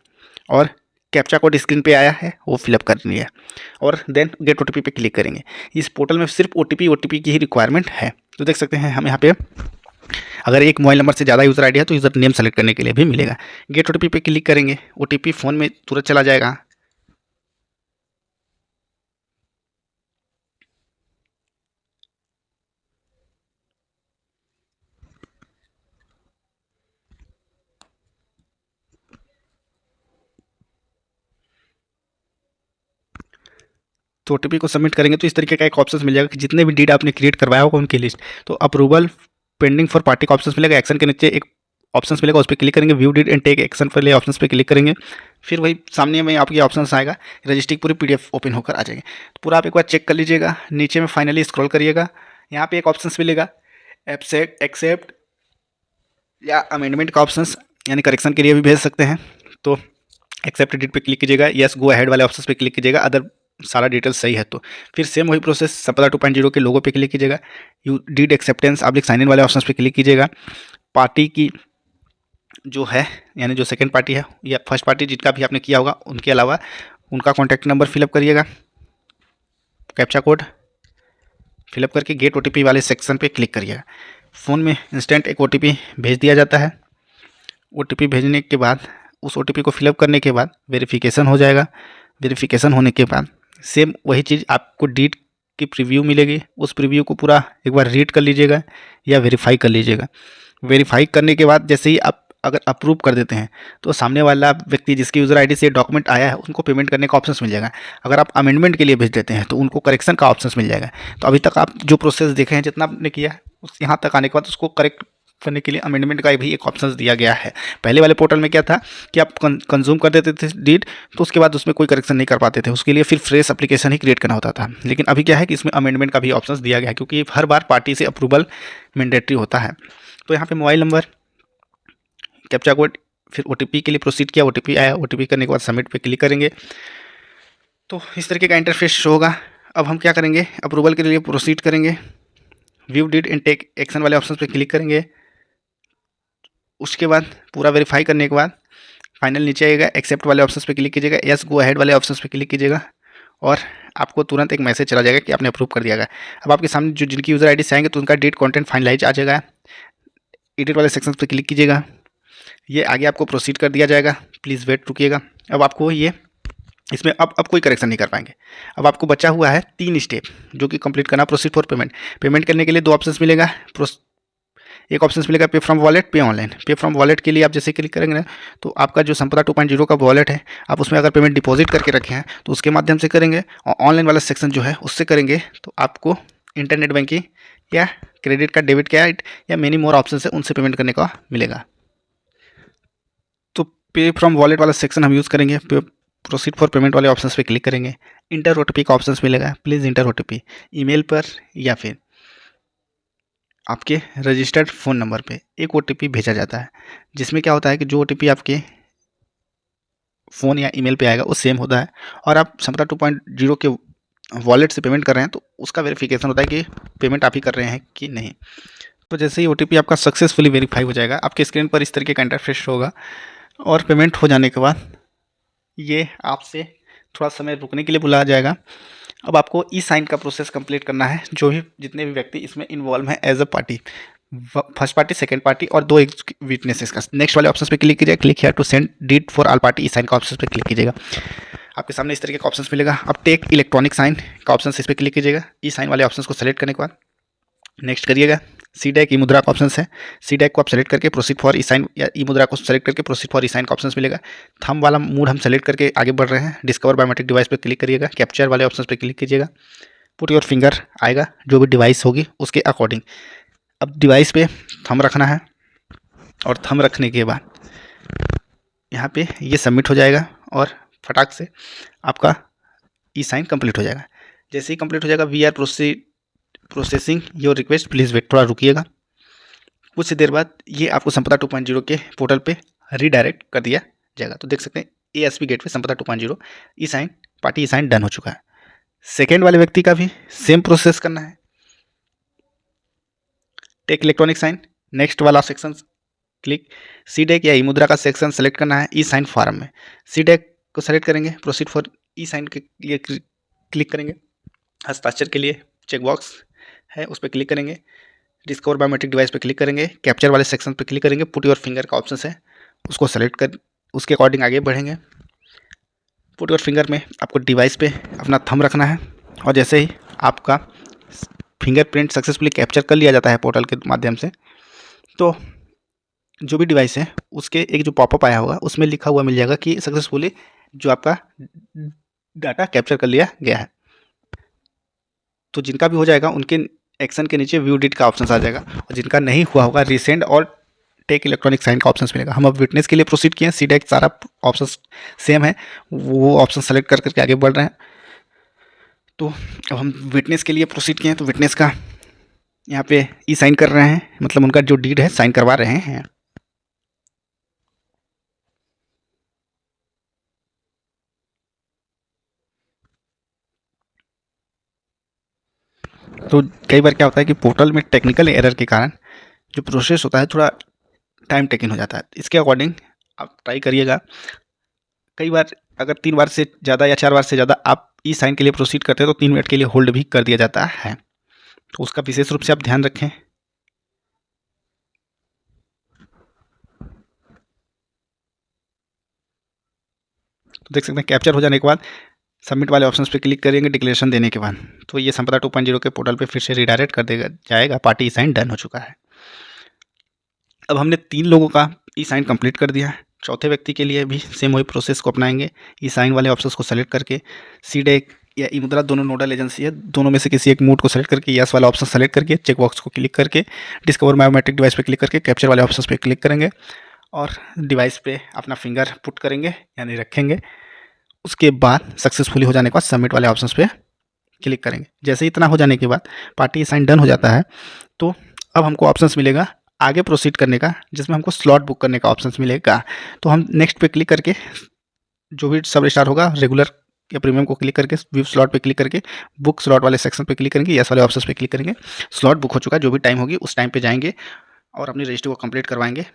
और कैप्चा कोड स्क्रीन पे आया है वो फिलअप कर लिया और देन गेट OTP पे क्लिक करेंगे। इस पोर्टल में सिर्फ OTP की ही रिक्वायरमेंट है। तो देख सकते हैं हम यहाँ पे अगर एक मोबाइल नंबर से ज़्यादा यूज़र आईडी है तो यूज़र नेम सेलेक्ट करने के लिए भी मिलेगा। गेट OTP पे क्लिक करेंगे, OTP फ़ोन में तुरंत चला जाएगा। तो OTP को सबमिट करेंगे तो इस तरीके का एक ऑप्शन मिल जाएगा कि जितने भी डीड आपने क्रिएट करवाया होगा उनकी लिस्ट। तो अप्रूवल पेंडिंग फॉर पार्टी का ऑप्शन मिलेगा, एक्शन के नीचे एक ऑप्शन मिलेगा उस पर क्लिक करेंगे, view deed and take action वाले ऑप्शन पे क्लिक करेंगे। फिर वही सामने में आपके ऑप्शन आएगा, रजिस्ट्री पूरी PDF ओपन होकर आ जाएगी। तो पूरा आप एक बार चेक कर लीजिएगा, नीचे में फाइनली स्क्रॉल करिएगा, यहाँ पे एक ऑप्शन मिलेगा एक्सेप्ट या अमेंडमेंट का ऑप्शन, यानी करेक्शन के लिए भी भेज सकते हैं। तो एक्सेप्ट डीड पे क्लिक कीजिएगा, यस गो अहेड वाले ऑप्शन पे क्लिक कीजिएगा अदर सारा डिटेल्स सही है तो। फिर सेम वही प्रोसेस संपदा 2.0 के लोगो पे क्लिक कीजिएगा, you deed acceptance oblique sign in वाले ऑप्शन पे क्लिक कीजिएगा। पार्टी की जो है यानी जो सेकंड पार्टी है या फर्स्ट पार्टी जिनका भी आपने किया होगा उनके अलावा उनका कॉन्टैक्ट नंबर फिलअप करिएगा, कैप्चा कोड फिलअप करके गेट OTP वाले सेक्शन पे क्लिक करिएगा। फ़ोन में इंस्टेंट एक OTP भेज दिया जाता है। OTP भेजने के बाद उस OTP को फिलअप करने के बाद वेरिफिकेशन हो जाएगा। वेरिफिकेशन होने के बाद सेम वही चीज़ आपको डीड की प्रीव्यू मिलेगी, उस प्रीव्यू को पूरा एक बार रीड कर लीजिएगा या वेरीफाई कर लीजिएगा। वेरीफाई करने के बाद जैसे ही आप अगर अप्रूव कर देते हैं तो सामने वाला व्यक्ति जिसकी यूज़र आईडी से डॉक्यूमेंट आया है उनको पेमेंट करने का ऑप्शन मिल जाएगा। अगर आप अमेंडमेंट के लिए भेज देते हैं तो उनको करेक्शन का ऑप्शन मिल जाएगा। तो अभी तक आप जो प्रोसेस देखे हैं, जितना आपने किया है, उस यहाँ तक आने के बाद उसको करेक्ट करने के लिए अमेंडमेंट का भी एक ऑप्शन दिया गया है। पहले वाले पोर्टल में क्या था कि आप कंज्यूम कर देते थे डीड, तो उसके बाद उसमें कोई करेक्शन नहीं कर पाते थे, उसके लिए फिर फ्रेश एप्लीकेशन ही क्रिएट करना होता था। लेकिन अभी क्या है कि इसमें अमेंडमेंट का भी ऑप्शन दिया गया है, क्योंकि हर बार पार्टी से अप्रूवल मैंडेटरी होता है। तो यहाँ पे मोबाइल नंबर, कैप्चा कोड, फिर ओटीपी के लिए प्रोसीड किया, ओटीपी आया, ओटीपी करने के बाद सबमिट पे क्लिक करेंगे तो इस तरीके का इंटरफेस शो होगा। अब हम क्या करेंगे, अप्रूवल के लिए प्रोसीड करेंगे, view deed and take action वाले ऑप्शन पे क्लिक करेंगे। उसके बाद पूरा वेरीफाई करने के बाद फाइनल नीचे आएगा, एक्सेप्ट वाले ऑप्शन पे क्लिक कीजिएगा, यस गो अहेड वाले ऑप्शन पे क्लिक कीजिएगा और आपको तुरंत एक मैसेज चला जाएगा कि आपने अप्रूव कर दिया गया। अब आपके सामने जो जिनकी यूज़र आईडी से आएंगे तो उनका डेट कंटेंट फाइनलाइज आ जाएगा। एडिट वाले सेक्शन पे क्लिक कीजिएगा, ये आगे आपको प्रोसीड कर दिया जाएगा, प्लीज़ वेट रुकिएगा। अब आपको ये इसमें अब कोई करेक्शन नहीं कर पाएंगे। अब आपको बचा हुआ है 3 स्टेप जो कि कंप्लीट करना। प्रोसीड फॉर पेमेंट, पेमेंट करने के लिए 2 ऑप्शंस मिलेगा, एक ऑप्शन मिलेगा पे फ्रॉम वॉलेट, पे ऑनलाइन। पे फ्रॉम वॉलेट के लिए आप जैसे क्लिक करेंगे ना तो आपका जो संपदा 2.0 का वॉलेट है, आप उसमें अगर पेमेंट डिपॉजिट करके रखे हैं तो उसके माध्यम से करेंगे, और ऑनलाइन वाला सेक्शन जो है उससे करेंगे तो आपको इंटरनेट बैंकिंग या क्रेडिट कार्ड, डेबिट कार्ड या मेनी मोर ऑप्शन है उनसे पेमेंट करने का मिलेगा। तो पे फ्रॉम वॉलेट वाला सेक्शन हम यूज़ करेंगे, प्रोसीड फॉर पेमेंट वाले ऑप्शन पे क्लिक करेंगे, इंटर ओटीपी का ऑप्शन मिलेगा, प्लीज़ इंटर ओटीपी ईमेल पर या फिर आपके रजिस्टर्ड फ़ोन नंबर पे एक ओटीपी भेजा जाता है, जिसमें क्या होता है कि जो ओटीपी आपके फ़ोन या ईमेल पे आएगा वो सेम होता है, और आप संपदा 2.0 के वॉलेट से पेमेंट कर रहे हैं तो उसका वेरिफिकेशन होता है कि पेमेंट आप ही कर रहे हैं कि नहीं। तो जैसे ही ओटीपी आपका सक्सेसफुली वेरीफाई हो जाएगा, आपके स्क्रीन पर इस तरीके का इंटरफेस होगा, और पेमेंट हो जाने के बाद ये आपसे थोड़ा समय रुकने के लिए बुलाया जाएगा। अब आपको ई साइन का प्रोसेस कंप्लीट करना है, जो भी जितने भी व्यक्ति इसमें इन्वॉल्व हैं as a party, first party, second party और 2 विटनेसेस का। नेक्स्ट वाले ऑप्शन पे क्लिक कीजिएगा, click here to send deed for all party, e sign का ऑप्शन पे क्लिक कीजिएगा। आपके सामने इस तरीके का ऑप्शन मिलेगा। अब टेक इलेक्ट्रॉनिक साइन का ऑप्शन इस पर क्लिक कीजिएगा, ई साइन वाले ऑप्शन को सेलेक्ट करने के बाद नेक्स्ट करिएगा। सी डैक ई मुद्रा का ऑप्शन है, सी डैक को आप सेलेक्ट करके प्रोसीड फॉर ई साइन या ई मुद्रा को सेलेक्ट करके प्रोसीड फॉर ई साइन का ऑप्शन मिलेगा। थंब वाला मूड हम सेलेक्ट करके आगे बढ़ रहे हैं, डिस्कवर बायोमेट्रिक डिवाइस पे क्लिक करिएगा, कैप्चर वाले ऑप्शन पे क्लिक कीजिएगा, पुट योर फिंगर आएगा, जो भी डिवाइस होगी उसके अकॉर्डिंग। अब डिवाइस पे थंब रखना है, और थंब रखने के बाद यहाँ पे ये सबमिट हो जाएगा और फटाक से आपका ई साइन कंप्लीट हो जाएगा। जैसे ही कंप्लीट हो जाएगा, we are processing your request, please wait, थोड़ा रुकिएगा। कुछ देर बाद ये आपको संपदा 2.0 के पोर्टल पे रीडायरेक्ट कर दिया जाएगा। तो देख सकते हैं ASP गेटवे संपदा 2.0 ई sign party e sign done हो चुका है। सेकेंड वाले व्यक्ति का भी सेम प्रोसेस करना है, टेक इलेक्ट्रॉनिक साइन, नेक्स्ट वाला सेक्शन क्लिक, सी डैक या ई मुद्रा का सेक्शन सेलेक्ट करना है ई साइन फॉर्म में। सी डैक को सेलेक्ट करेंगे, प्रोसीड फॉर ई साइन के लिए क्लिक करेंगे, हस्ताक्षर के लिए चेकबॉक्स है उस पर क्लिक करेंगे, डिस्कवर बायोमेट्रिक डिवाइस पे क्लिक करेंगे, कैप्चर वाले सेक्शन पे क्लिक करेंगे, पुट योर फिंगर का ऑप्शन है उसको सेलेक्ट कर उसके अकॉर्डिंग आगे बढ़ेंगे। पुट योर फिंगर में आपको डिवाइस पे अपना थंब रखना है, और जैसे ही आपका फिंगरप्रिंट सक्सेसफुली कैप्चर कर लिया जाता है पोर्टल के माध्यम से, तो जो भी डिवाइस है उसके एक जो पॉपअप आया होगा उसमें लिखा हुआ मिल जाएगा कि सक्सेसफुली जो आपका डाटा कैप्चर कर लिया गया है। तो जिनका भी हो जाएगा उनके एक्शन के नीचे व्यू डिट का ऑप्शन आ जाएगा, और जिनका नहीं हुआ होगा रिसेंड और टेक इलेक्ट्रॉनिक साइन का ऑप्शन मिलेगा। हम अब विटनेस के लिए प्रोसीड किए हैं, सी डैक सारा ऑप्शन सेम है, वो ऑप्शन सेलेक्ट कर करके आगे बढ़ रहे हैं। तो अब हम विटनेस के लिए प्रोसीड किए हैं, तो विटनेस का यहाँ पे ई साइन कर रहे हैं, मतलब उनका जो डीड है साइन करवा रहे हैं। तो कई बार क्या होता है कि पोर्टल में टेक्निकल एरर के कारण जो प्रोसेस होता है थोड़ा टाइम टेकिंग हो जाता है। इसके अकॉर्डिंग आप ट्राई करिएगा। कई बार अगर 3 बार से ज़्यादा या 4 बार से ज़्यादा आप ई साइन के लिए प्रोसीड करते हैं तो 3 मिनट के लिए होल्ड भी कर दिया जाता है, तो उसका विशेष रूप से आप ध्यान रखें। तो देख सकते हैं कैप्चर हो जाने के बाद सबमिट वाले ऑप्शंस पे क्लिक करेंगे डिक्लेरेशन देने के बाद, तो ये संपदा 2.0 के पोर्टल पे फिर से रिडायरेक्ट कर देगा जाएगा, पार्टी ई साइन डन हो चुका है। अब हमने 3 लोगों का ई साइन कंप्लीट कर दिया है। चौथे व्यक्ति के लिए भी सेम वही प्रोसेस को अपनाएंगे। ई साइन वाले ऑप्शंस को सेलेक्ट करके सीडेक या ई मुद्रा दोनों नोडल एजेंसी है, दोनों में से किसी एक मोड को सेलेक्ट करके यस वाला ऑप्शन सेलेक्ट करके चेक बॉक्स को क्लिक करके डिस्कवर बायोमेट्रिक डिवाइस पे क्लिक करके कैप्चर वाले ऑप्शंस पे क्लिक करेंगे और डिवाइस पे अपना फिंगर पुट करेंगे यानी रखेंगे। उसके बाद सक्सेसफुली हो जाने के बाद सबमिट वाले ऑप्शंस पे क्लिक करेंगे। जैसे ही इतना हो जाने के बाद पार्टी साइन डन हो जाता है तो अब हमको ऑप्शंस मिलेगा आगे प्रोसीड करने का, जिसमें हमको स्लॉट बुक करने का ऑप्शंस मिलेगा। तो हम नेक्स्ट पे क्लिक करके जो भी सब रजिस्ट्रार होगा रेगुलर या प्रीमियम को क्लिक करके व्यू स्लॉट पे क्लिक करके बुक स्लॉट वाले सेक्शन पे क्लिक करेंगे, यस वाले ऑप्शंस पे क्लिक करेंगे। स्लॉट बुक हो चुका है, जो भी टाइम होगी उस टाइम पे जाएंगे और अपनी रजिस्ट्री को कंप्लीट करवाएंगे।